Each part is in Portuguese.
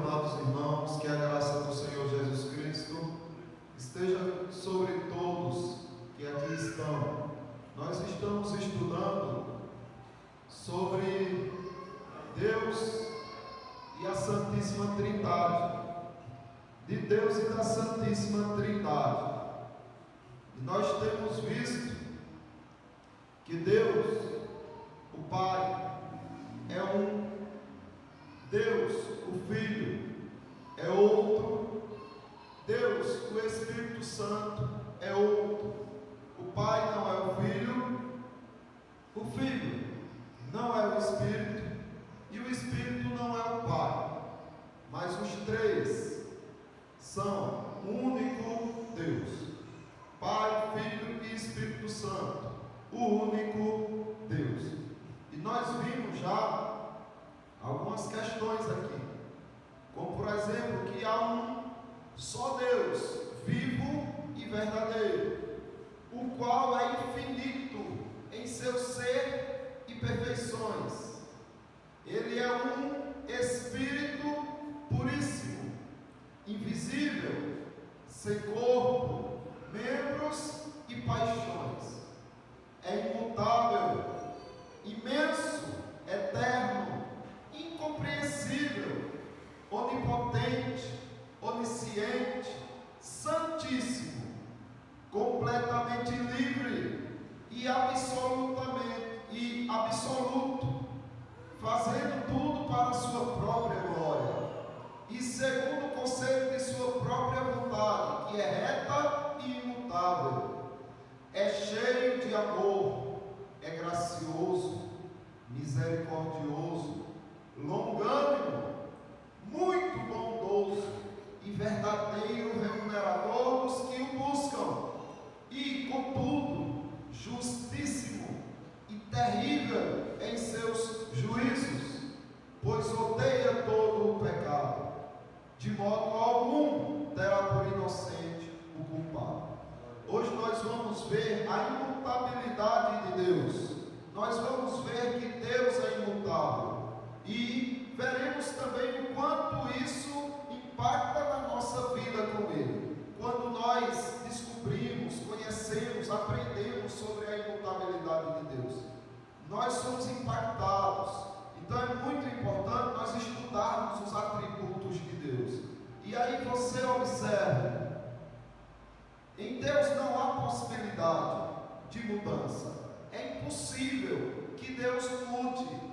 amados irmãos, que a graça do Senhor Jesus Cristo esteja sobre todos que aqui estão. Nós estamos estudando sobre Deus e a Santíssima Trindade, de Deus e da Santíssima Trindade. E nós temos visto que Deus, o Pai, é um, Deus, o Filho, é outro, Deus, o Espírito Santo, é outro. O Pai não é o Filho não é o Espírito, e o Espírito não é o Pai, mas os três são um único Deus, Pai, Filho e Espírito Santo, o único Deus. E nós vimos já algumas questões aqui, como por exemplo que há um só Deus, vivo e verdadeiro, o qual é infinito em seu ser e perfeições. Ele é um Espírito puríssimo, invisível, sem corpo, membros e paixões. É imutável, imenso, eterno, incompreensível, onipotente, onisciente, santíssimo, completamente livre e absoluto, fazendo tudo para a sua própria glória e segundo o conselho de sua própria vontade, que é reta e imutável. É cheio de amor, é gracioso, misericordioso, longânimo, muito bondoso e verdadeiro remunerador dos que o buscam, e contudo justíssimo e terrível em seus juízos, pois odeia todo o pecado, de modo algum terá por inocente o culpado. Hoje nós vamos ver a imutabilidade de Deus. Nós vamos ver que Deus é imutável e veremos também o quanto isso impacta na nossa vida com Ele. Quando nós descobrimos, conhecemos, aprendemos sobre a imutabilidade de Deus, nós somos impactados. Então é muito importante nós estudarmos os atributos de Deus. E aí você observa, em Deus não há possibilidade de mudança. É impossível que Deus mude.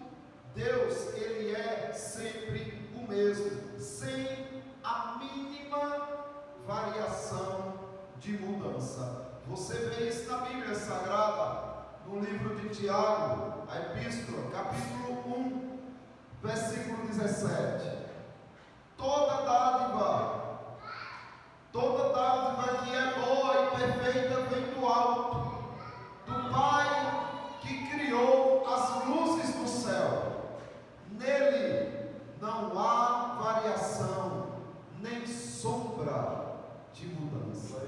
Deus, Ele é sempre o mesmo, sem a mínima variação de mudança. Você vê isso na Bíblia Sagrada, no livro de Tiago, a Epístola, capítulo 1, versículo 17. Toda dádiva que é boa e perfeita vem do alto, do Pai que criou as luzes do céu. Nele não há variação, nem sombra de mudança.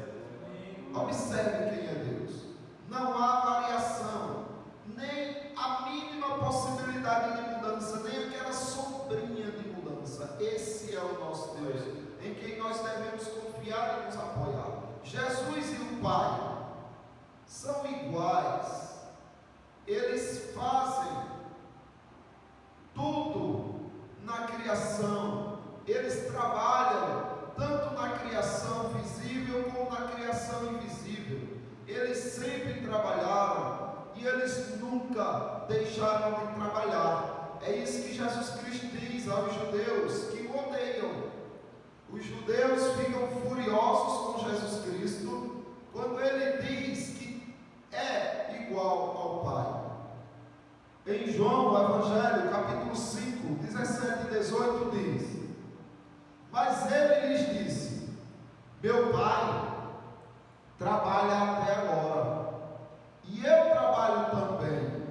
Observe quem é Deus. Não há variação, nem a mínima possibilidade de mudança, nem aquela sombrinha de mudança. Esse é o nosso Deus, em quem nós devemos confiar e nos apoiar. Jesus e o Pai são iguais. Eles fazem tudo na criação. Eles trabalham tanto na criação visível como na criação invisível. Eles sempre trabalharam e eles nunca deixaram de trabalhar. É isso que Jesus Cristo diz aos judeus que o odeiam. Os judeus ficam furiosos com Jesus Cristo quando ele diz que é igual ao Pai. Em João, o Evangelho, capítulo 5, 17 e 18 diz: mas ele lhes disse: meu Pai trabalha até agora, e eu trabalho também.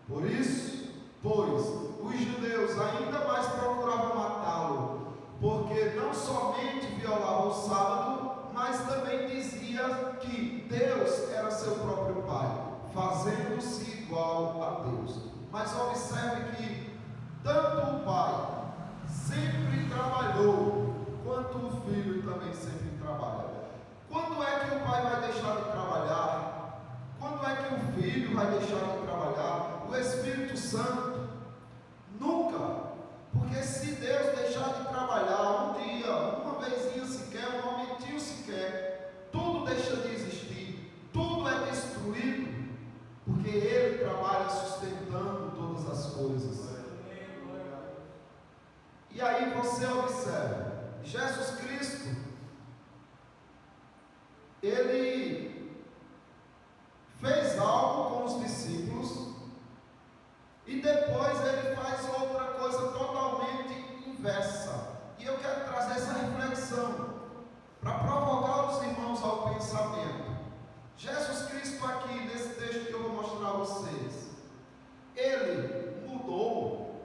Por isso, pois, os judeus ainda mais procuravam matá-lo, porque não somente violava o sábado, mas também dizia que Deus era seu próprio Pai, fazendo-se igual a Deus. Mas observe que tanto o Pai sempre trabalhou vai deixar de trabalhar. O Espírito Santo nunca. Porque se Deus deixar de trabalhar um dia, uma vezinha sequer, um momentinho sequer, tudo deixa de existir, tudo é destruído, porque Ele trabalha sustentando todas as coisas. E aí você observa, Jesus Cristo, Ele fez algo com os discípulos, e depois Ele faz outra coisa totalmente inversa. E eu quero trazer essa reflexão, para provocar os irmãos ao pensamento. Jesus Cristo aqui, nesse texto que eu vou mostrar a vocês, Ele mudou.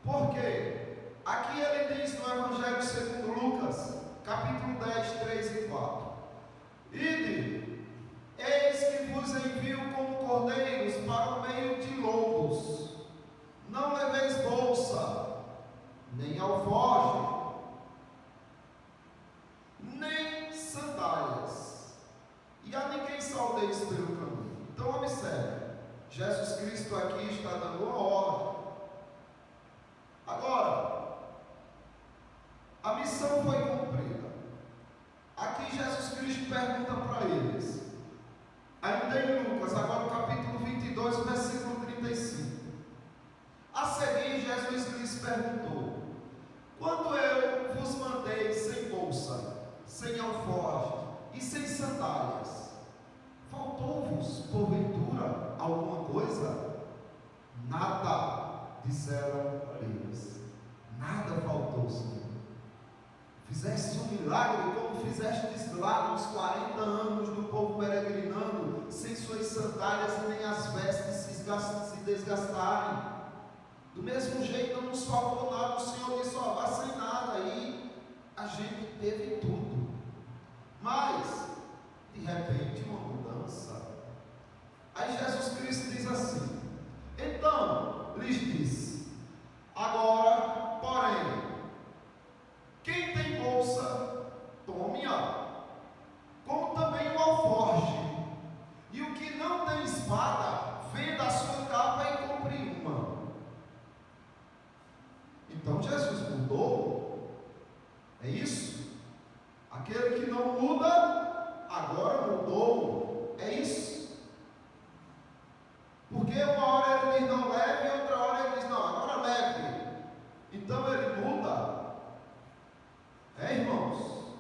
Por quê? Aqui Ele diz no Evangelho segundo Lucas, capítulo 10, 3 e 4: Ide, eis que vos envio como cordeiros para o meio de lobos. Não leveis bolsa, nem alforje, nem sandálias, e a ninguém saudeis pelo caminho. Então observe, Jesus Cristo aqui está dando uma ordem. Agora, a missão foi cumprida. Aqui Jesus Cristo pergunta para eles, ainda em Lucas, agora o capítulo 22, versículo 35. A seguir, Jesus lhes perguntou: quando eu vos mandei sem bolsa, sem alforje e sem sandálias, faltou-vos, porventura, alguma coisa? Nada, disseram eles. Nada faltou, Senhor. Fizeste um milagre, como fizeste lá nos 40 anos do povo peregrinando, sem suas sandálias e nem as vestes se desgastarem. Do mesmo jeito não nos faltou nada. O Senhor disse: ó, vá sem nada. Aí a gente teve tudo. Mas, de repente, uma mudança. Aí Jesus Cristo diz assim: então, lhes disse, agora, porém, quem tem bolsa, tome-a, como também o alforje, e o que não tem espada, venda a sua capa e compre uma. Então Jesus mudou, é isso? Aquele que não muda, agora mudou, é isso? Porque uma hora ele diz não leve, e outra hora ele diz não, agora leve. Então ele muda. Irmãos,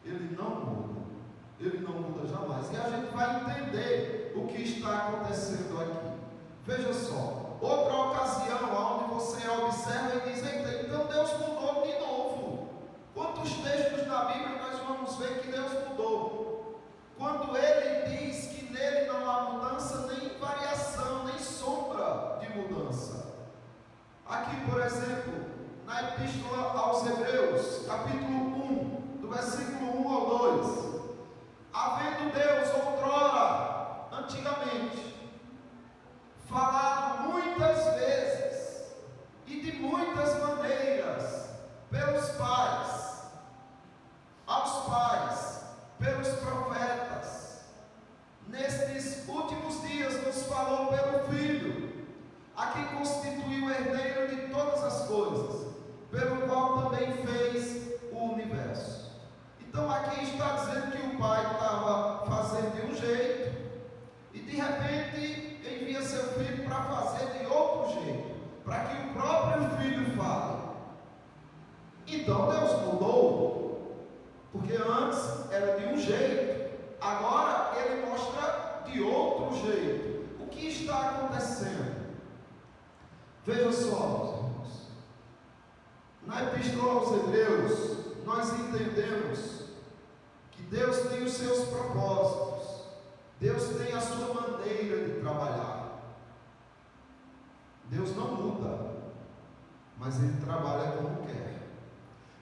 ele não muda jamais. E a gente vai entender o que está acontecendo aqui. Veja só, outra ocasião onde você observa e diz: então Deus mudou de novo. Quantos textos na Bíblia nós vamos ver que Deus mudou? Quando Ele diz que nele não há mudança, nem variação, nem sombra de mudança. Aqui, por exemplo, na Epístola aos Hebreus, capítulo 1, do versículo 1 ao 2: havendo Deus outrora, antigamente, falado muitas vezes e de muitas maneiras pelos pais, aos pais, pelos profetas, nestes últimos dias nos falou pelo Filho, a quem constituiu o herdeiro de todas as coisas, pelo qual também fez o universo. Então aqui está dizendo que o Pai estava fazendo de um jeito, e de repente envia seu Filho para fazer de outro jeito, para que o próprio Filho fale. Então Deus mudou, porque antes era de um jeito, agora Ele mostra de outro jeito. O que está acontecendo? Veja só, meus irmãos, na Epístola aos Hebreus, nós entendemos que Deus tem os seus propósitos, Deus tem a sua maneira de trabalhar. Deus não muda, mas Ele trabalha como quer.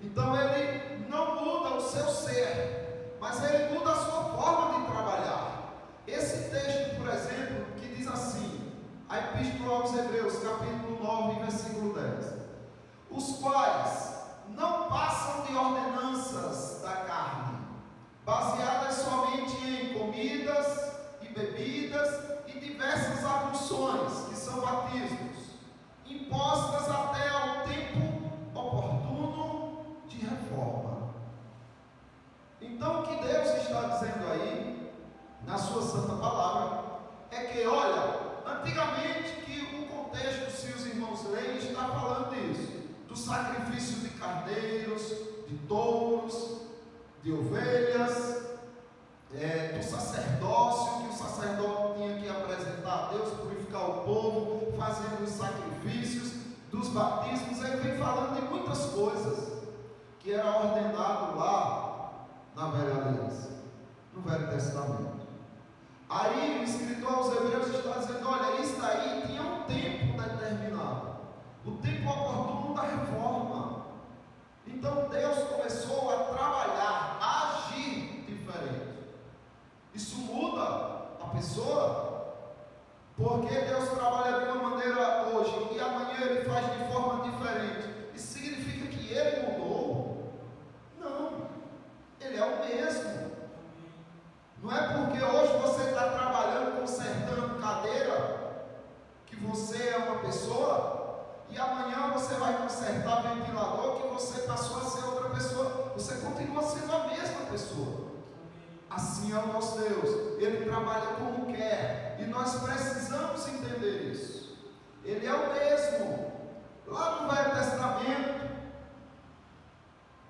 Então Ele não muda o seu ser, mas Ele muda a sua forma de trabalhar. Esse texto, por exemplo, que diz assim, a Epístola aos Hebreus, capítulo 9, versículo 10: os quais não passam de ordenanças da carne, baseadas somente em comidas e bebidas e diversas sacrifício de cardeiros, de touros, de ovelhas, do sacerdócio, que o sacerdote tinha que apresentar a Deus, purificar o povo, fazendo os sacrifícios, dos batismos. Ele vem falando de muitas coisas que era ordenado lá na Velha Aliança, no Velho Testamento. Aí o escritor aos Hebreus está dizendo: olha, isso daí tinha um tempo determinado, o tempo oportuno da reforma. Então Deus começou a trabalhar, a agir diferente. Isso muda a pessoa, porque Deus trabalha de uma maneira hoje e amanhã Ele faz de forma diferente. Isso significa que Ele mudou? Não, Ele é o mesmo. Não é porque hoje você está trabalhando, consertando cadeira, que você é uma pessoa, e amanhã você vai consertar ventilador, que você passou a ser outra pessoa. Você continua sendo a mesma pessoa. Assim é o nosso Deus. Ele trabalha como quer, e nós precisamos entender isso. Ele é o mesmo. Lá no Velho Testamento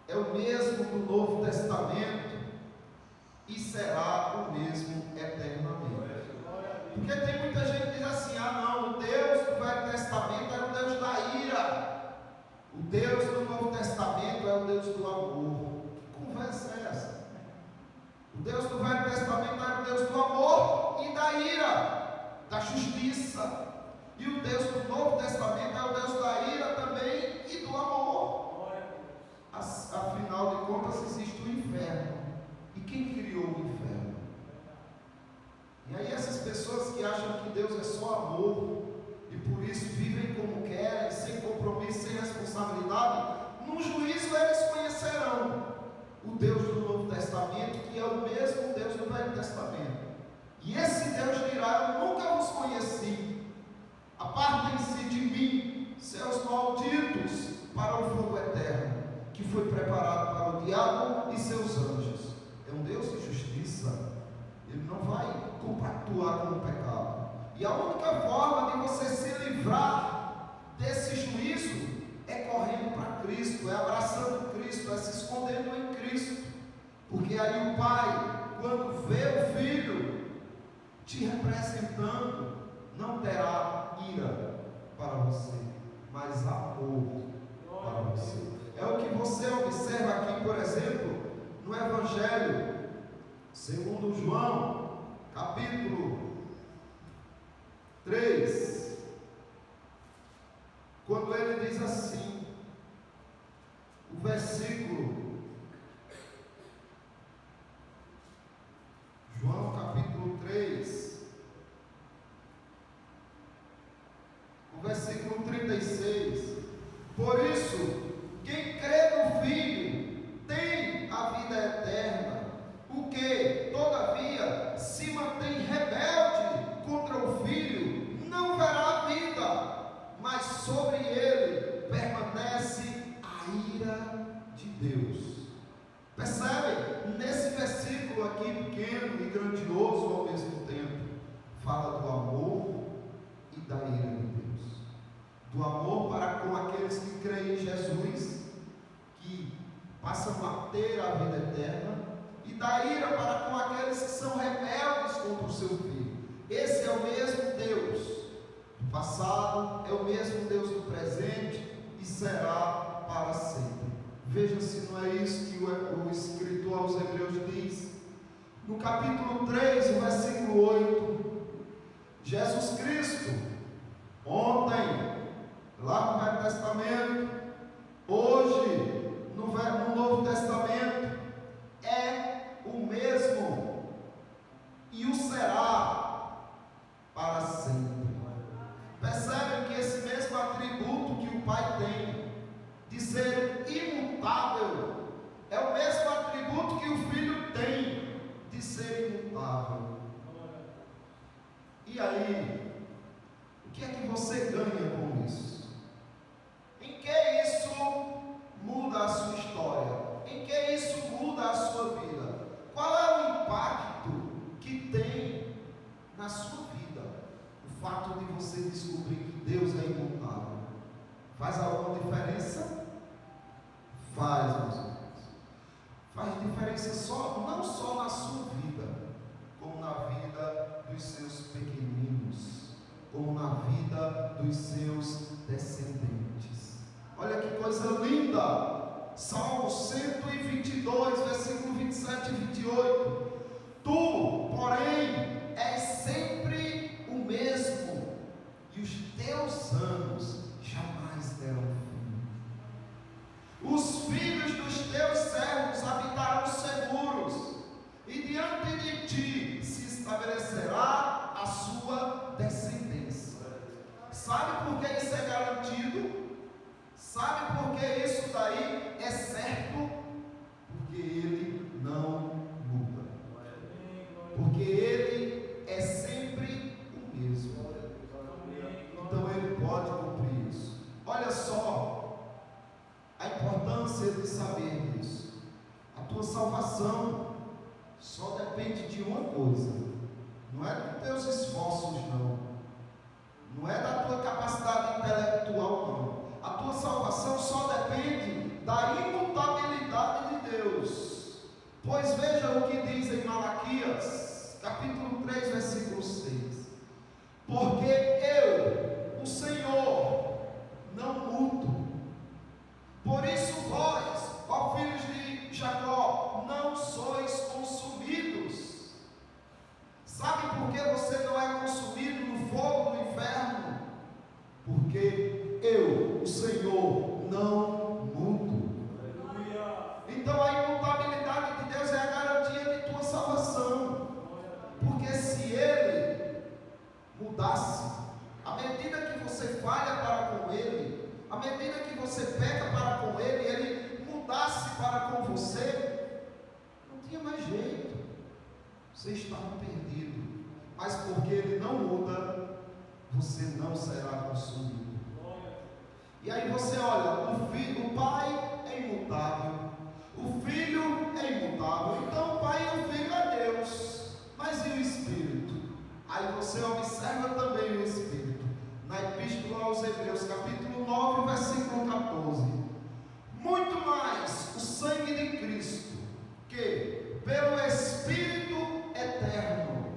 é o mesmo no Novo Testamento, e será o mesmo eternamente. Porque tem muita gente que diz assim: ah não, o Deus do Velho Testamento era o Deus da ira, o Deus do Novo Testamento é o Deus do amor. Que conversa é essa? O Deus do Velho Testamento era o Deus do amor e da ira, da justiça. E o Deus do Novo Testamento é o Deus da ira também e do amor. Afinal de contas, existe o inferno. E quem criou o inferno? E aí essas pessoas que acham que Deus é só amor, e por isso vivem como querem, sem compromisso, sem responsabilidade, no juízo eles conhecerão o Deus do Novo Testamento, que é o mesmo Deus do Velho Testamento. E esse Deus dirá: eu nunca vos conheci, apartem-se de mim, seus malditos, para o fogo eterno, que foi preparado para o diabo e seus anjos. É um Deus de justiça. Ele não vai compactuar com o pecado. E a única forma de você se livrar desse juízo é correndo para Cristo, é abraçando Cristo, é se escondendo em Cristo. Porque aí o Pai, quando vê o Filho te representando, não terá ira para você, mas amor para você. É o que você observa aqui, por exemplo, no Evangelho segundo João, capítulo 3, quando ele diz assim, o versículo, João capítulo 3, o versículo 36, por isso, quem crê no Filho tem a vida eterna, o que, todavia, se mantém rebelde contra o Filho, não verá a vida, mas sobre ele permanece a ira de Deus. Percebe? Nesse versículo aqui, pequeno e grandioso ao mesmo tempo, fala do amor e da ira de Deus. Do amor para com aqueles que creem em Jesus, que passam a ter a vida eterna, e da ira para com aqueles que são rebeldes contra o seu Filho. Esse é o mesmo Deus do passado, é o mesmo Deus do presente e será para sempre. Veja se não é isso que o escritor aos Hebreus diz. No capítulo 3, o versículo 8, Jesus Cristo, ontem, lá no Velho Testamento, hoje, no Novo Testamento, é o mesmo e o será para sempre. Percebem que esse mesmo atributo que o Pai tem de ser imutável é o mesmo atributo que o Filho tem de ser imutável. E aí, o que é que você ganha com isso? Em que isso muda a sua história? Em que isso muda a sua vida? Qual é o impacto que tem na sua vida o fato de você descobrir que Deus é imutável? Faz alguma diferença? Faz, meus irmãos. Faz diferença não só na sua vida, como na vida dos seus pequeninos, como na vida dos seus descendentes. Olha que coisa linda! Salmo 122, versículo 27 e 28. Tu, porém, és sempre o mesmo, e os teus anos jamais terão fim. Os filhos dos teus servos habitarão seguros, e diante de ti se estabelecerá a sua descendência. Sabe por que isso é garantido? Sabe por que isso daí é certo? Porque Ele não muda. Porque Ele é sempre o mesmo. Então Ele pode cumprir isso. Olha só a importância de saber disso. A tua salvação só depende de uma coisa. Não é dos teus esforços, não. Não é da tua capacidade intelectual, não. A tua salvação só depende da imutabilidade de Deus. Pois veja o que diz em Malaquias, capítulo 3, versículo 6. Porque eu, o Senhor, não mudo. Por isso vós, ó filhos de Jacó, não sois consumidos. Sabe por que você não é consumido no fogo do inferno? Porque eu, o Senhor, não mudo. Então a imutabilidade de Deus é a garantia de tua salvação. Porque se Ele mudasse, à medida que você falha para com Ele, à medida que você peca para com Ele, Ele mudasse para com você, não tinha mais jeito. Você estava perdido. Mas porque Ele não muda, você não será consumido. E aí você olha, o Pai é imutável, o Filho é imutável. Então o Pai e o Filho é Deus. Mas e o Espírito? Aí você observa também o Espírito. Na Epístola aos Hebreus, capítulo 9, versículo 14. Muito mais o sangue de Cristo, que pelo Espírito eterno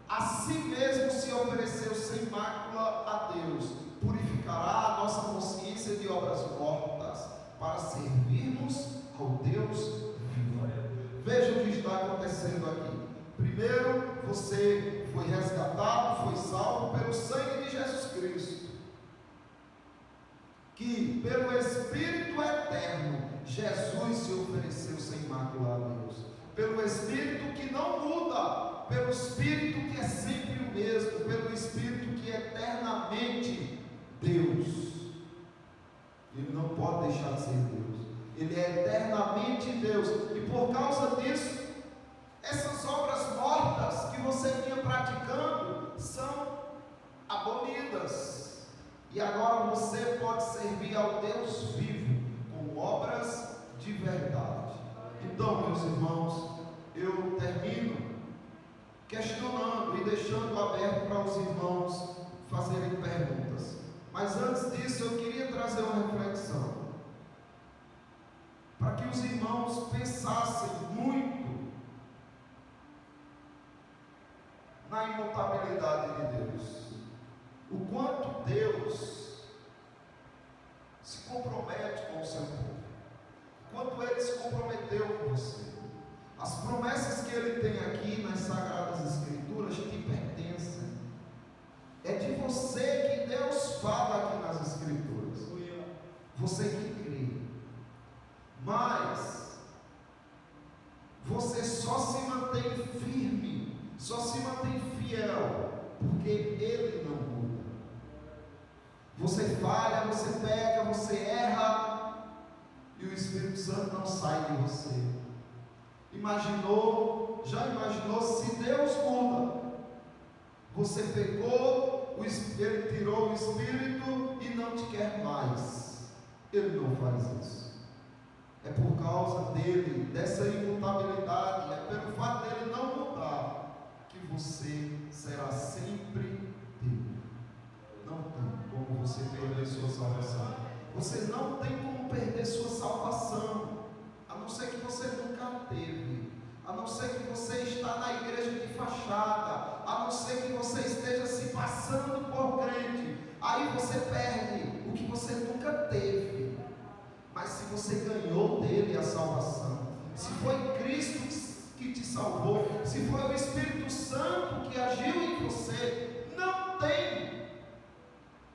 a si mesmo se ofereceu sem mácula a Deus, purificará a nossa consciência de obras mortas, para servirmos ao Deus vivo. Veja o que está acontecendo aqui. Primeiro, você foi resgatado, foi salvo pelo sangue de Jesus Cristo, que pelo Espírito eterno Jesus se ofereceu sem mácula a Deus, pelo Espírito que não muda, pelo Espírito que é sempre o mesmo, pelo Espírito que é eternamente Deus. Ele não pode deixar de ser Deus, Ele é eternamente Deus, e por causa disso, essas obras mortas que você vinha praticando são abolidas, e agora você pode servir ao Deus vivo com obras de verdade. Então, meus irmãos, eu termino questionando e deixando aberto para os irmãos fazerem perguntas. Mas antes disso, eu queria trazer uma reflexão, para que os irmãos pensassem muito na imutabilidade de Deus, o quanto Deus se compromete com o seu povo, o quanto Ele se comprometeu com você. As promessas que Ele tem aqui nas Sagradas Escrituras te pertencem. É de você que Deus fala aqui nas Escrituras, você que crê. Mas você só se mantém firme, só se mantém fiel, porque Ele não muda. Você falha, você peca, você erra, e o Espírito Santo não sai de você. Já imaginou se Deus muda? Você pecou, Ele tirou o Espírito e não te quer mais. Ele não faz isso. É por causa dele, dessa imutabilidade, é pelo fato dele não mudar, que você será sempre dele. Não tem como você perder sua salvação. Você não tem como perder sua salvação, a não ser que você nunca teve, a não ser que você está na igreja de fachada, a não ser que você esteja se passando por crente. Aí você perde o que você nunca teve. Mas se você ganhou dele a salvação, se foi Cristo que te salvou, se foi o Espírito Santo que agiu em você, não tem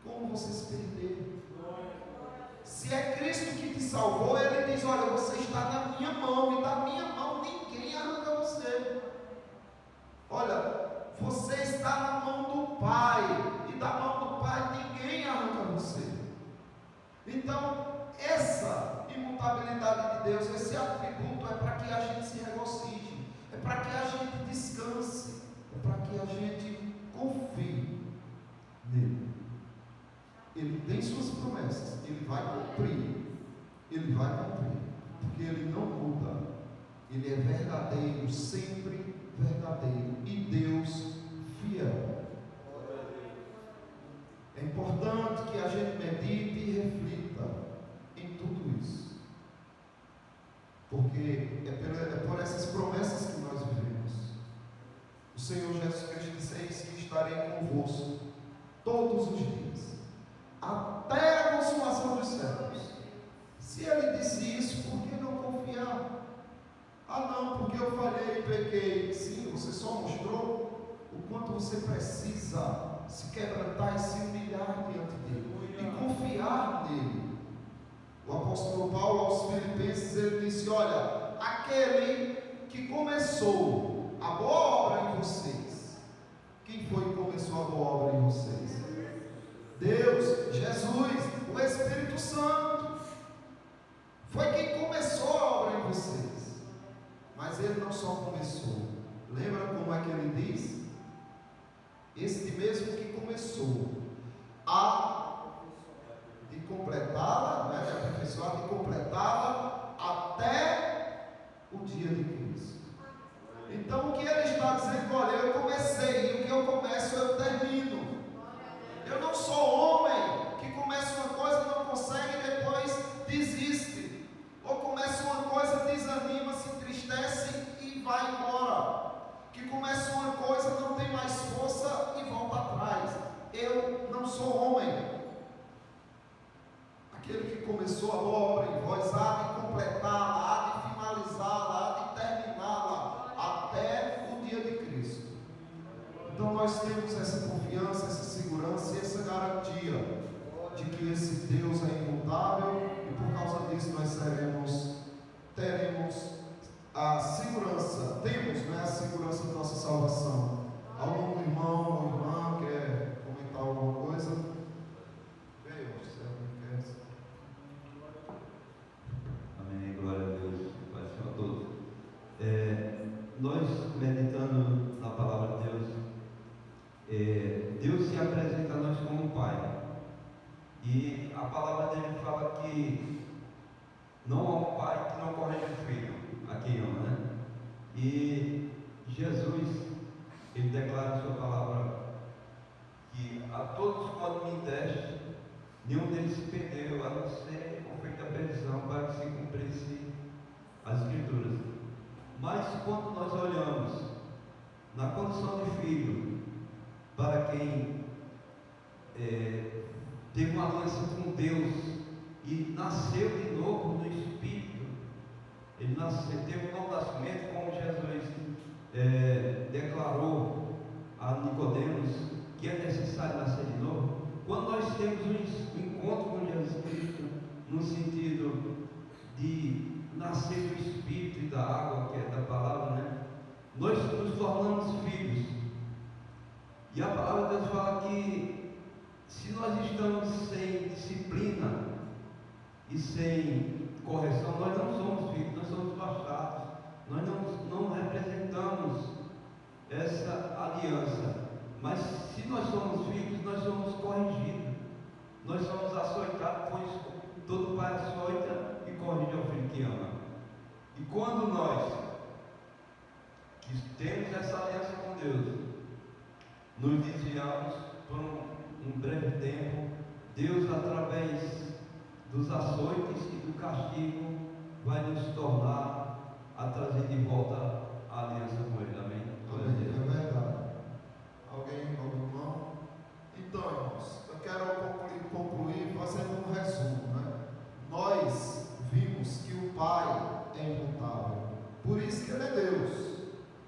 como você se perder. Se é Cristo que te salvou, Ele diz: olha, você está na minha mão, e da minha mão ninguém arranca você. Olha, você está na mão do Pai, e da mão do Pai ninguém arranca você. Então, essa imutabilidade de Deus, esse atributo é para que a gente se regocije, é para que a gente descanse, é para que a gente confie nele. Ele tem suas promessas, ele vai cumprir, porque ele não muda, ele é verdadeiro, sempre verdadeiro, e Deus fiel. É importante que a gente medite e reflita em tudo isso, porque é por essas promessas que nós vivemos. O Senhor Jesus Cristo disse: eis que estarei convosco todos os dias, até a consumação dos séculos. Se Ele disse isso, por que não confiar? Ah não, porque eu falhei e pequei. Sim, você só mostrou o quanto você precisa se quebrantar e se humilhar diante dele e confiar nele. O apóstolo Paulo aos Filipenses, ele disse: olha, aquele que começou a boa obra em vocês, quem foi que começou a boa obra em vocês? Deus, Jesus, o Espírito Santo foi quem começou a obra em vocês. Mas ele não só começou, lembra como é que ele diz? Este mesmo que começou a de completá-la, né, de aperfeiçoar, de completá-la até o dia de Cristo. Então o que ele está dizendo? Olha, eu comecei, e o que eu começo eu termino. Eu não sou homem que começa uma coisa, não consegue e depois desiste, ou começa uma coisa, desanima, se entristece e vai embora, que começa uma coisa, não tem mais força e volta atrás. Eu não sou homem. Aquele que começou a boa obra em vós há de completá-la, há de finalizá-la, há de terminá-la até o dia de Cristo. Então nós temos essa confiança, essa segurança e essa garantia de que esse Deus é imutável, e por causa disso nós teremos a segurança, a segurança da nossa salvação. Algum irmão ou irmã quer comentar alguma coisa? Veio, Amém, glória a Deus, paz a todos. Nós meditando na palavra de Deus, Deus se apresenta a nós como Pai, e a palavra dele fala que não há um pai que não corrija o filho, a quem ama, né? E Jesus, ele declara em sua palavra que a todos quando me deste, nenhum deles se perdeu, a não ser com feita petição para que se cumprisse as Escrituras. Mas quando nós olhamos na condição de filho, para quem teve uma aliança com Deus e nasceu de novo no Espírito, ele teve um novo nascimento, como Jesus declarou a Nicodemos que é necessário nascer de novo. Quando nós temos um encontro com Jesus Cristo, no sentido de nascer do Espírito e da água, que é da palavra, né? Nós nos tornamos filhos. E a palavra de Deus fala que se nós estamos sem disciplina e sem correção, nós não somos filhos, nós somos bastardos. Nós não representamos essa aliança. Mas se nós somos filhos, nós somos corrigidos. Nós somos açoitados, pois todo pai açoita e corrige ao filho que ama. E quando nós que temos essa aliança com Deus, nos desviamos por um breve tempo, Deus, através do castigo vai nos tornar a trazer de volta a aliança com Ele. Amém? É verdade. Algum irmão? Então, irmãos, eu quero concluir fazendo um resumo, né? Nós vimos que o Pai é imutável, por isso que Ele é Deus.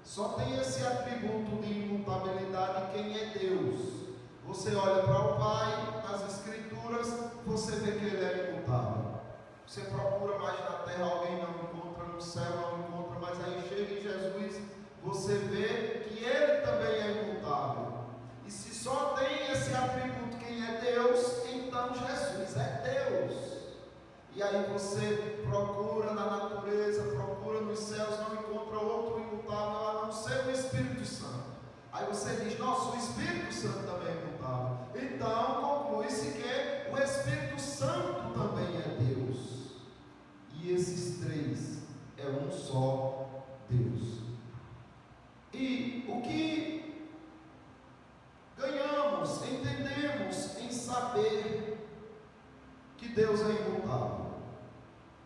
Só tem esse atributo de imutabilidade quem é Deus. Você olha para o Pai nas Escrituras, você vê que Ele é imutável. Você procura mais na terra, alguém não encontra, no céu não encontra, mas aí chega em Jesus, você vê que Ele também é imutável. E se só tem esse atributo quem é Deus, então Jesus é Deus. E aí você procura na natureza, procura nos céus, não encontra outro imutável a não ser o Espírito Santo. Aí você diz, nossa, o Espírito Santo também é imutável. Então conclui-se que o Espírito Santo também é Deus. E esses três é um só Deus. E o que ganhamos, entendemos em saber que Deus é imutável?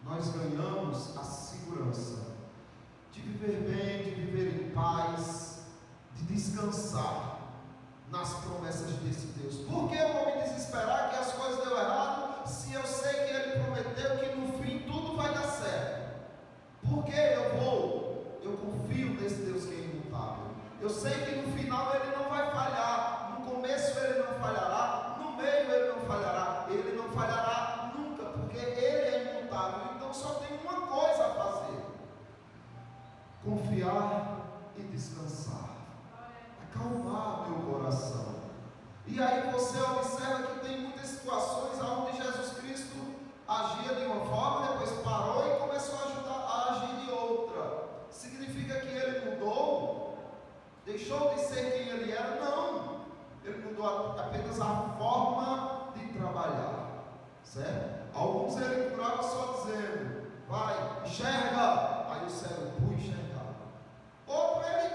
Nós ganhamos a segurança de viver bem, de viver em paz, de descansar nas promessas desse Deus. Por que eu vou me desesperar que as coisas deu errado, se eu sei que Ele prometeu que no fim tudo vai dar certo? Por que eu confio nesse Deus que é imutável. Eu sei que no final Ele não vai falhar, no começo Ele não falhará, no meio Ele não falhará, Ele não falhará nunca, porque Ele é imutável. Então só tem uma coisa a fazer: confiar e descansar, acalmar meu coração. E aí você observa que tem muitas situações onde Jesus Cristo agia de uma forma, depois parou e começou a agir de outra. Significa que Ele mudou? Deixou de ser quem Ele era? Não. Ele mudou apenas a forma de trabalhar, certo? Alguns Ele curava só dizendo, vai, enxerga. Aí o cego, enxergar. Outro Ele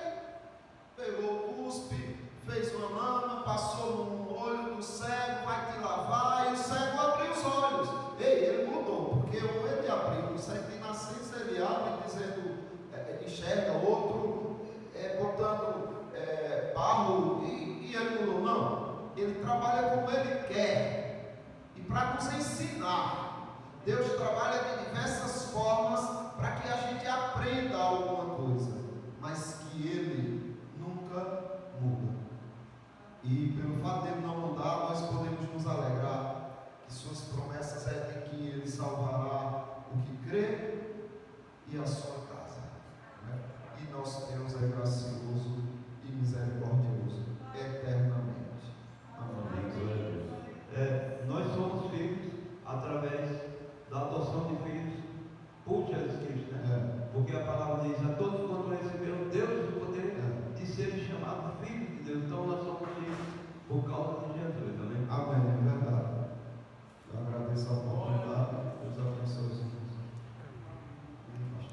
pegou o cuspe, fez uma lama, passou no olho do cego, vai te lavar, e o cego abriu os olhos. Ei, ele mudou, porque um ele abriu, o cego tem nascença, ele abre dizendo, enxerga, outro botando barro, e ele mudou. Não, ele trabalha como ele quer, e para nos ensinar, Deus trabalha de diversas formas para que a gente aprenda alguma coisa, mas que Ele nunca muda. E pelo fato dele não mudar, nós podemos nos alegrar que suas promessas é de que Ele salvará o que crê, e a sua